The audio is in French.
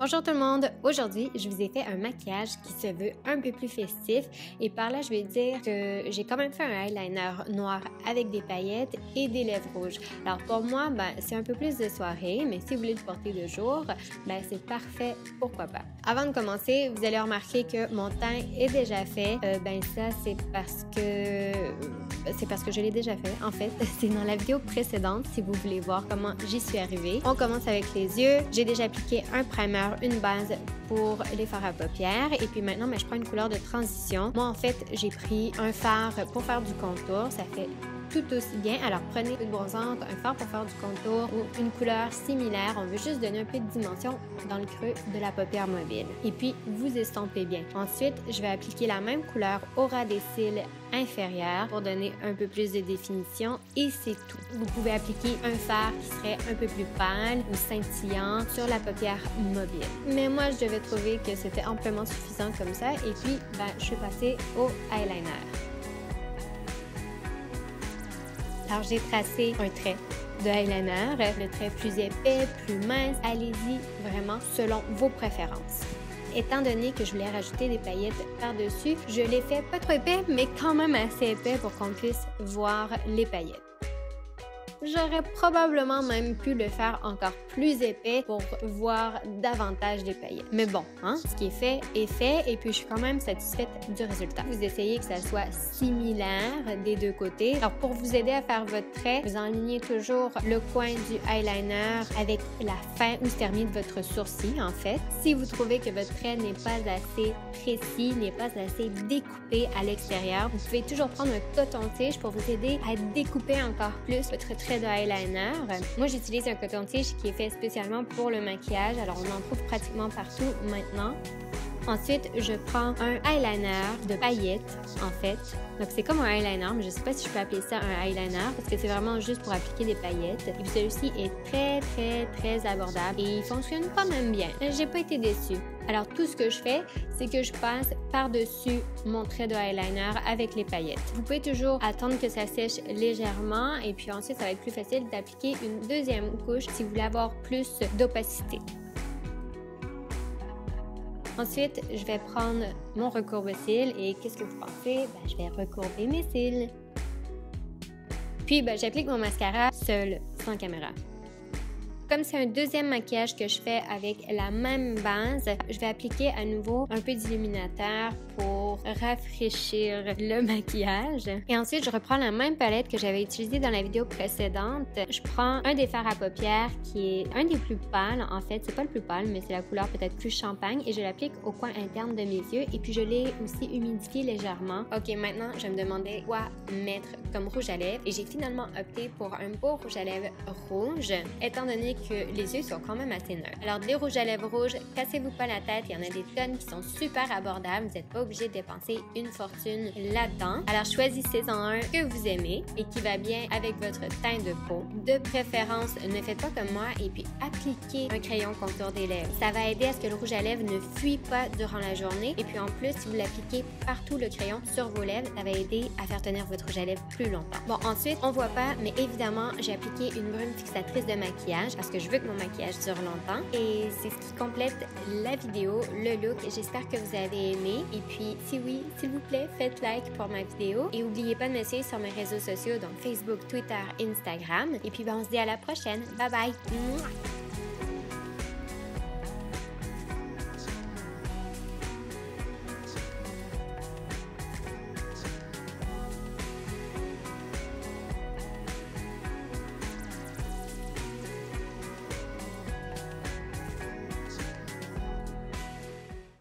Bonjour tout le monde! Aujourd'hui, je vous ai fait un maquillage qui se veut un peu plus festif et par là, je vais dire que j'ai quand même fait un eyeliner noir avec des paillettes et des lèvres rouges. Alors pour moi, c'est un peu plus de soirée, mais si vous voulez le porter de jour, c'est parfait, pourquoi pas. Avant de commencer, vous allez remarquer que mon teint est déjà fait. Ça, c'est parce que je l'ai déjà fait. En fait, c'est dans la vidéo précédente si vous voulez voir comment j'y suis arrivée. On commence avec les yeux. J'ai déjà appliqué un primer, une base pour les fards à paupières et puis maintenant je prends une couleur de transition. Moi en fait j'ai pris un fard pour faire du contour, ça fait tout aussi bien. Alors prenez une bronzante, un fard pour faire du contour ou une couleur similaire. On veut juste donner un peu de dimension dans le creux de la paupière mobile. Et puis vous estampez bien. Ensuite, je vais appliquer la même couleur au ras des cils inférieurs pour donner un peu plus de définition et c'est tout. Vous pouvez appliquer un fard qui serait un peu plus pâle ou scintillant sur la paupière mobile. Mais moi, je devais trouver que c'était amplement suffisant comme ça et puis je suis passée au eyeliner. Alors, j'ai tracé un trait de eyeliner, le trait plus épais, plus mince. Allez-y vraiment selon vos préférences. Étant donné que je voulais rajouter des paillettes par-dessus, je l'ai fait pas trop épais, mais quand même assez épais pour qu'on puisse voir les paillettes. J'aurais probablement même pu le faire encore plus épais pour voir davantage des paillettes. Mais bon, ce qui est fait et puis je suis quand même satisfaite du résultat. Vous essayez que ça soit similaire des deux côtés. Alors pour vous aider à faire votre trait, vous enlignez toujours le coin du eyeliner avec la fin où se termine votre sourcil en fait. Si vous trouvez que votre trait n'est pas assez précis, n'est pas assez découpé à l'extérieur, vous pouvez toujours prendre un coton-tige pour vous aider à découper encore plus votre trait de eyeliner. Moi, j'utilise un coton-tige qui est fait spécialement pour le maquillage, alors on en trouve pratiquement partout maintenant. Ensuite, je prends un eyeliner de paillettes, en fait. Donc, c'est comme un eyeliner, mais je ne sais pas si je peux appeler ça un eyeliner parce que c'est vraiment juste pour appliquer des paillettes. Et puis, celui-ci est très abordable et il fonctionne quand même bien. J'ai pas été déçue. Alors, tout ce que je fais, c'est que je passe par-dessus mon trait de eyeliner avec les paillettes. Vous pouvez toujours attendre que ça sèche légèrement et puis ensuite, ça va être plus facile d'appliquer une deuxième couche si vous voulez avoir plus d'opacité. Ensuite, je vais prendre mon recourbe-cils et qu'est-ce que vous pensez? Je vais recourber mes cils. Puis, j'applique mon mascara seul, sans caméra. Comme c'est un deuxième maquillage que je fais avec la même base, je vais appliquer à nouveau un peu d'illuminateur pour rafraîchir le maquillage. Et ensuite, je reprends la même palette que j'avais utilisée dans la vidéo précédente. Je prends un des fards à paupières qui est un des plus pâles. En fait, c'est pas le plus pâle, mais c'est la couleur peut-être plus champagne. Et je l'applique au coin interne de mes yeux. Et puis, je l'ai aussi humidifié légèrement. Ok, maintenant, je me demandais quoi mettre comme rouge à lèvres. Et j'ai finalement opté pour un beau rouge à lèvres rouge, étant donné que les yeux sont quand même assez neutres. Alors, des rouges à lèvres rouges, cassez-vous pas la tête, il y en a des tonnes qui sont super abordables, vous n'êtes pas obligé de dépenser une fortune là-dedans. Alors, choisissez-en un que vous aimez et qui va bien avec votre teint de peau. De préférence, ne faites pas comme moi et puis appliquez un crayon contour des lèvres. Ça va aider à ce que le rouge à lèvres ne fuit pas durant la journée et puis en plus, si vous l'appliquez partout le crayon sur vos lèvres, ça va aider à faire tenir votre rouge à lèvres plus longtemps. Bon, ensuite, on voit pas, mais évidemment, j'ai appliqué une brume fixatrice de maquillage parce que je veux que mon maquillage dure longtemps et c'est ce qui complète la vidéo, le look. J'espère que vous avez aimé et puis si oui, s'il vous plaît, faites like pour ma vidéo et n'oubliez pas de me suivre sur mes réseaux sociaux donc Facebook, Twitter, Instagram et puis on se dit à la prochaine. Bye bye!